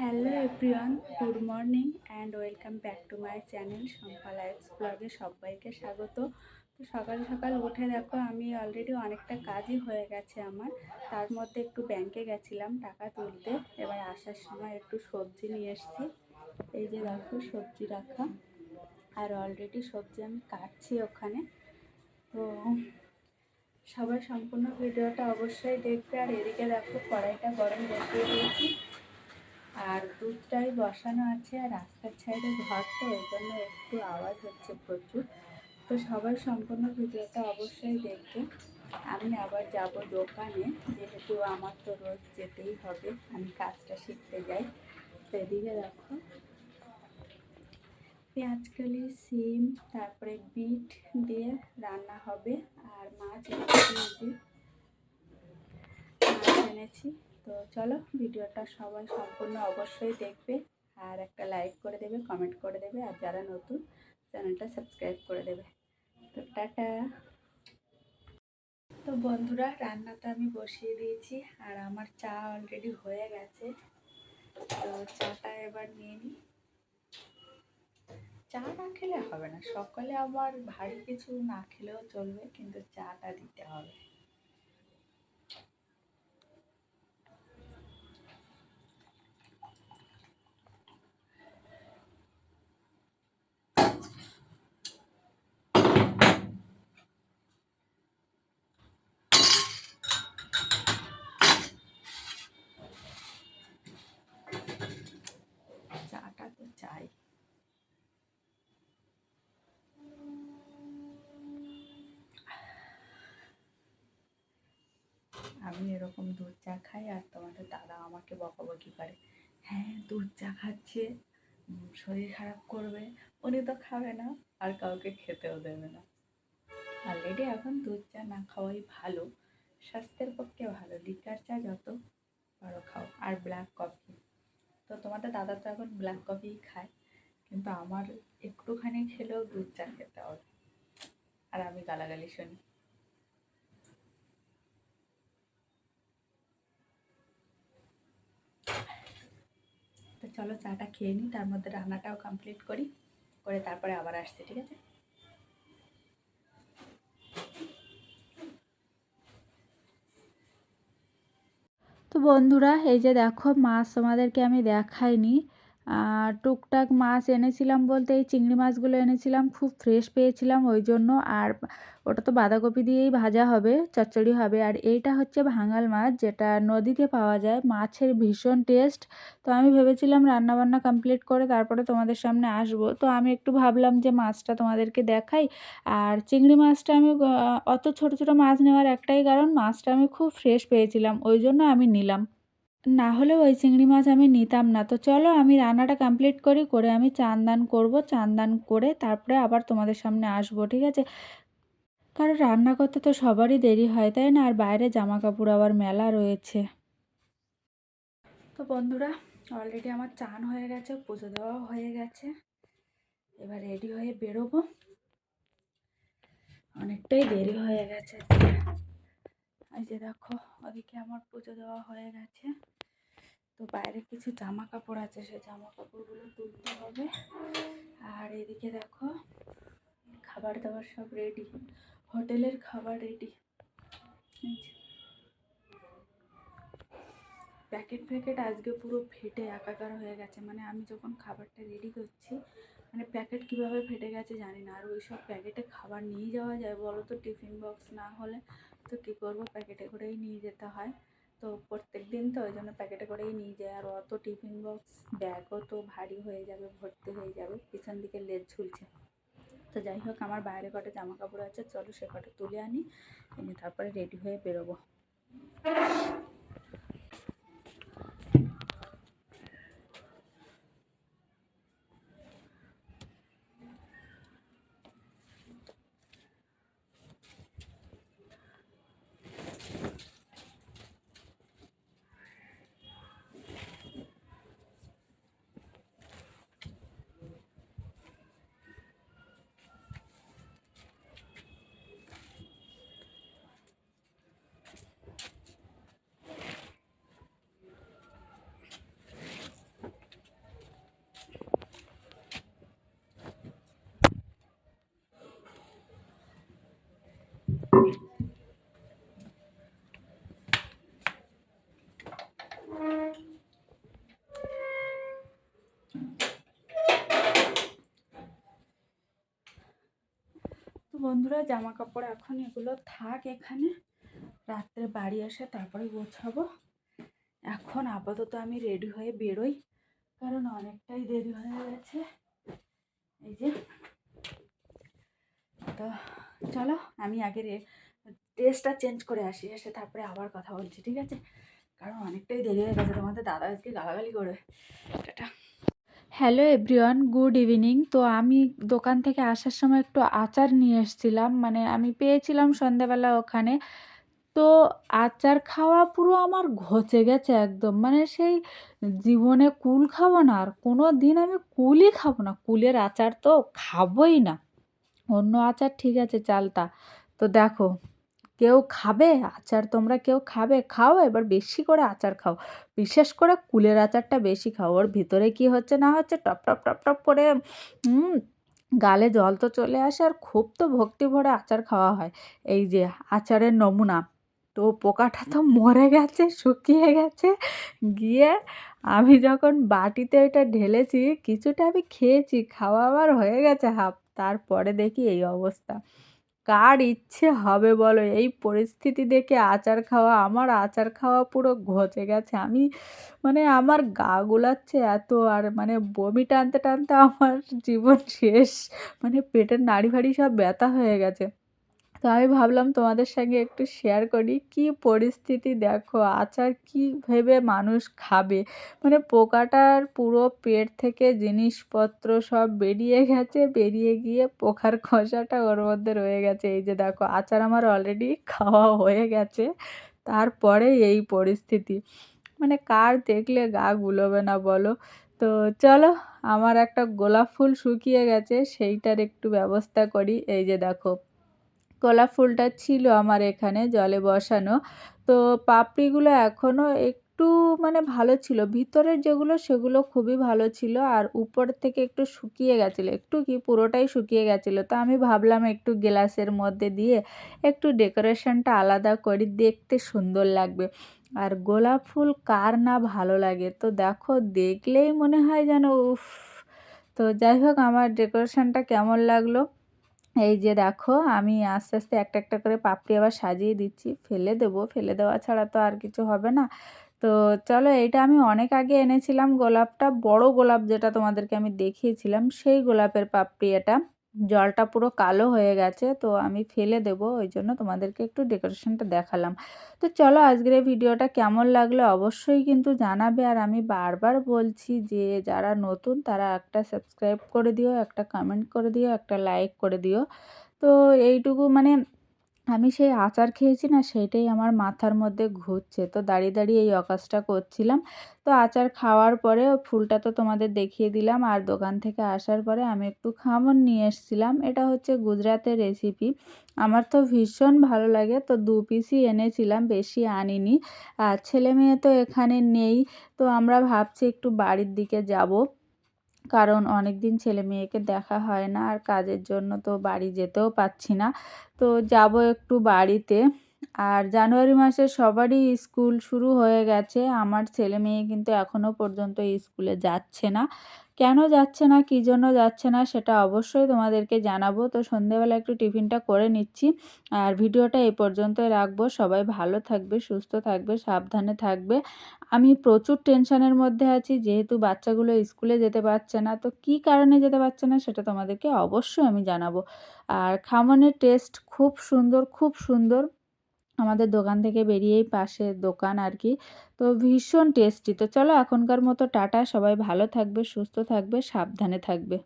Hello everyone, good morning and welcome back to my channel Shampa Life's ব্লগে সবাইকে স্বাগত। তো সকাল সকাল উঠে দেখো আমি অলরেডি অনেকটা কাজই হয়ে গেছে আমার। তার মধ্যে একটু ব্যাংকে গেছিলাম টাকা তুলতে, এবার আসার সময় একটু সবজি নিয়ে এসেছি। এই যে দেখো সবজি রাখা, আর অলরেডি সবজি আমি কাটছি ওখানে। তো সবাই সম্পূর্ণ ভিডিওটা অবশ্যই দেখবে। আর এদিকে দেখো কড়াইটা গরম বসিয়ে দিয়েছি, আর দুধটাই বসানো আছে। আর রাস্তার সাইডে ঘর, তো ওই জন্য একটু আওয়াজ হচ্ছে প্রচুর। তো সবাই সম্পূর্ণ ভিডিওটা অবশ্যই দেখবে। আমি আবার যাব দোকানে, যেহেতু আমার তো রোজ যেতেই হবে, আমি কাজটা শিখতে যাই। তো এদিকে দেখো পেঁয়াজকলি, সিম, তারপরে বিট দিয়ে রান্না হবে। আর মাছ এনেছি। তো চলো ভিডিওটা সবাই সম্পূর্ণ অবশ্যই দেখবে, আর একটা লাইক করে দেবে, কমেন্ট করে দেবে, আর যারা নতুন চ্যানেলটা সাবস্ক্রাইব করে দেবে। তো টাটা। তো বন্ধুরা, রান্নাটা আমি বসিয়ে দিয়েছি, আর আমার চা অলরেডি হয়ে গেছে। তো চাটা এবার নিয়ে নিই। চা না খেলে হবে না, সকালে আবার ভারী কিছু না খেলেও চলবে, কিন্তু চাটা দিতে হবে। চাটা তো চাই। আমি এরকম দুধ চা খাই, আর তোমাদের দাদা আমাকে বকাবকি করে, হ্যাঁ দুধ চা খাচ্ছে, শরীর খারাপ করবে। উনি তো খাবে না, আর কাউকে খেতেও দেবে না। অলরেডি এখন দুধ চা না খাওয়াই ভালো, স্বাস্থ্যের পক্ষে ভালো। লিকার চা যত পারো খাও, আর ব্ল্যাক কফি। তো তোমাদের দাদা তো এখন ব্ল্যাক কফিই খায়, কিন্তু আমার একটুখানি খেলেও দুধ চা খেতে হবে, আর আমি গালাগালি শুনি। তো চলো চাটা খেয়ে নিই, তার মধ্যে রান্নাটাও কমপ্লিট করি, করে তারপরে আবার আসছি, ঠিক আছে? তো বন্ধুরা, এই যে দেখো মাছ তোমাদেরকে আমি দেখাইনি। টুকটাক মাছ এনেছিলাম বলতে এই চিংড়ি মাছগুলো এনেছিলাম, খুব ফ্রেশ পেয়েছিলাম ওই জন্য। আর ওটা তো বাঁধাকপি দিয়েই ভাজা হবে, চচ্চড়ি হবে। আর এইটা হচ্ছে ভাঙাল মাছ, যেটা নদীতে পাওয়া যায়, মাছের ভীষণ টেস্ট। তো আমি ভেবেছিলাম রান্নাবান্না কমপ্লিট করে তারপরে তোমাদের সামনে আসবো। তো আমি একটু ভাবলাম যে মাছটা তোমাদেরকে দেখাই। আর চিংড়ি মাছটা আমি অত ছোট ছোট মাছ নেওয়ার একটাই কারণ, মাছটা আমি খুব ফ্রেশ পেয়েছিলাম ওই জন্য আমি নিলাম, না হলে ওই চিংড়ি মাছ আমি নিতাম না। তো চলো আমি রান্নাটা কমপ্লিট করি, করে আমি চান দান করবো, চান দান করে তারপরে আবার তোমাদের সামনে আসবো, ঠিক আছে? কারণ রান্না করতে তো সবারই দেরি হয়, তাই না? আর বাইরে জামা কাপড় আবার মেলা রয়েছে। তো বন্ধুরা, অলরেডি আমার চান হয়ে গেছে, পুজো দেওয়াও হয়ে গেছে, এবার রেডি হয়ে বেরোবো। অনেকটাই দেরি হয়ে গেছে। এই যে দেখো ওদিকে আমার পুজো দেওয়া হয়ে গেছে। তো বাইরে কিছু জামা কাপড় আছে, সেই জামা কাপড়গুলো তুলতে হবে। আর এদিকে দেখো খাবার দাবার সব রেডি, হোটেলের খাবার রেডি। প্যাকেট ফ্যাকেট আজকে পুরো ফেটে একাকার হয়ে গেছে, মানে আমি যখন খাবারটা রেডি করছি, মানে প্যাকেট কীভাবে ফেটে গেছে জানি না। আর ওই সব প্যাকেটে খাবার নিয়ে যাওয়া যায় বলো তো? টিফিন বক্স না হলে তো কী করবো, প্যাকেটে করেই নিয়ে যেতে হয়। তো প্রত্যেক দিন তো ওই জন্য প্যাকেটে করেই নিয়ে যায়। আর অত টিফিন বক্স ব্যাগও তো ভারী হয়ে যাবে, ভর্তি হয়ে যাবে, পিছন দিকে লেজ ঝুলছে। তো যাই হোক, আমার বাইরে কটা জামা কাপড় আছে, চলো সে কটা তুলে আনি, এনে তারপরে রেডি হয়ে বেরোবো। বন্ধুরা জামা কাপড় এখন এগুলো থাক এখানে, রাত্রে বাড়ি আসে তারপরে গোছাবো। এখন আপাতত আমি রেডি হয়ে বেরোই, কারণ অনেকটাই দেরি হয়ে গেছে। এই যে, তো চলো আমি আগে ড্রেসটা চেঞ্জ করে আসি, এসে তারপরে আবার কথা বলছি, ঠিক আছে? কারণ অনেকটাই দেরি হয়ে গেছে, তোমাদের দাদা আজকে গালাগালি করবে। এটা হ্যালো এভরিওয়ান, গুড ইভিনিং। তো আমি দোকান থেকে আসার সময় একটু আচার নিয়ে এসেছিলাম, মানে আমি পেয়েছিলাম সন্ধ্যাবেলা ওখানে। তো আচার খাওয়া পুরো আমার ঘচে গেছে একদম, মানে সেই জীবনে কুল খাবো না, আর কোনো দিন আমি কুলই খাবো না, কুলের আচার তো খাবোই না। অন্য আচার ঠিক আছে চালতা, তো দেখো কেউ খাবে আচার, তোমরা কেউ খাবে, খাও, এবার বেশি করে আচার খাও, বিশেষ করে কুলের আচারটা বেশি খাও। ওর ভিতরে কি হচ্ছে না হচ্ছে টপ টপ টপ টপ করে গালে জল তো চলে আসে, আর খুব তো ভক্তি ভরে আচার খাওয়া হয়। এই যে আচারের নমুনা, তো পোকাটা তো মরে গেছে, শুকিয়ে গেছে। গিয়ে আমি যখন বাটিতে ওইটা ঢেলেছি, কিছুটা আমি খেয়েছি, খাওয়া আবার হয়ে গেছে হাফ, তারপরে দেখি এই অবস্থা। কার ইচ্ছে হবে বলো এই পরিস্থিতি দেখে আচার খাওয়া? আমার আচার খাওয়া পুরো ঘচে গেছে। আমি মানে আমার গা গোলাচ্ছে এত, আর মানে বমি টানতে টানতে আমার জীবন শেষ, মানে পেটের নাড়ি ফাড়ি সব ব্যথা হয়ে গেছে। তো আমি ভাবলাম তোমাদের সঙ্গে একটু শেয়ার করি, কি পরিস্থিতি দেখো, আচার কি ভেবে মানুষ খাবে। মানে পোকাটার পুরো পেট থেকে জিনিসপত্র সব বেরিয়ে গেছে, বেরিয়ে গিয়ে পোকার খোসাটা ওর মধ্যে রয়ে গেছে। এই যে দেখো আচার আমার অলরেডি খাওয়া হয়ে গেছে, তারপরে এই পরিস্থিতি। মানে কার দেখলে গা গুলোবে না বলো? তো চলো, আমার একটা গোলাপ ফুল শুকিয়ে গেছে, সেইটার একটু ব্যবস্থা করি। এই যে দেখো গোলাপ ফুলটা ছিল আমার এখানে জলে বসানো, তো পাপড়িগুলো এখনও একটু মানে ভালো ছিল, ভিতরের যেগুলো সেগুলো খুবই ভালো ছিল, আর উপর থেকে একটু শুকিয়ে গেছিলো, একটু কি পুরোটাই শুকিয়ে গেছিলো। তো আমি ভাবলাম একটু গ্লাসের মধ্যে দিয়ে একটু ডেকোরেশনটা আলাদা করি, দেখতে সুন্দর লাগবে। আর গোলাপ ফুল কার না ভালো লাগে, তো দেখো দেখলেই মনে হয় যেন উফ। তো যাই হোক, আমার ডেকোরেশনটা কেমন লাগলো? এই যে দেখো আমি আস্তে আস্তে একটা একটা করে পাপড়ি আবার সাজিয়ে দিচ্ছি, ফেলে দেবো, ফেলে দেওয়া ছাড়া তো আর কিছু হবে না। তো চলো, এইটা আমি অনেক আগে এনেছিলাম গোলাপটা, বড় গোলাপ যেটা তোমাদেরকে আমি দেখিয়েছিলাম, সেই গোলাপের পাপড়ি এটা। জলটা পুরো কালো হয়ে গেছে, তো আমি ফেলে দেবো, ওই জন্য তোমাদেরকে একটু ডেকোরেশনটা দেখালাম। তো চলো, আজকের এই ভিডিওটা কেমন লাগলো অবশ্যই কিন্তু জানাবে। আর আমি বারবার বলছি যে যারা নতুন তারা একটা সাবস্ক্রাইব করে দিও, একটা কমেন্ট করে দিও, একটা লাইক করে দিও। তো এইটুকু মানে আমি সেই আচার খেয়েছি না, সেইটাই আমার মাথার মধ্যে ঘুরছে, তো দাঁড়িয়ে দাঁড়িয়ে এই অকাজটা করছিলাম। তো আচার খাওয়ার পরে ফুলটা তো তোমাদের দেখিয়ে দিলাম, আর দোকান থেকে আসার পরে আমি একটু খামন নিয়ে এসেছিলাম, এটা হচ্ছে গুজরাটের রেসিপি, আমার তো ভীষণ ভালো লাগে, তো 2 পিসই এনেছিলাম, বেশি আনিনি। আর ছেলে মেয়ে তো এখানে নেই, তো আমরা ভাবছি একটু বাড়ির দিকে যাব, কারণ অনেক দিন ছেলে মেয়েকে দেখা হয় না, আর কাজের জন্য তো বাড়ি যেতেও পাচ্ছি না। তো যাব একটু বাড়িতে। আর জানুয়ারি মাসে সবারই স্কুল শুরু হয়ে গেছে, আমার ছেলে মেয়ে কিন্তু এখনও পর্যন্ত স্কুলে যাচ্ছে না। কেন যাচ্ছে না, কী জন্য যাচ্ছে না, সেটা অবশ্যই তোমাদেরকে জানাবো। তো সন্ধেবেলা একটু টিফিনটা করে নিচ্ছি, আর ভিডিওটা এই পর্যন্তই রাখবো। সবাই ভালো থাকবে, সুস্থ থাকবে, সাবধানে থাকবে। আমি প্রচুর টেনশনের মধ্যে আছি, যেহেতু বাচ্চাগুলো স্কুলে যেতে পারছে না, তো কী কারণে যেতে পারছে না সেটা তোমাদেরকে অবশ্যই আমি জানাবো। আর খামনের টেস্ট খুব সুন্দর, খুব সুন্দর। আমাদের দোকান থেকে বেরিয়েই পাশে দোকান আর কি, তো ভীষণ টেস্টি। তো চলো এখনকার মতো টাটা, সবাই ভালো থাকবে, সুস্থ থাকবে, সাবধানে থাকবে।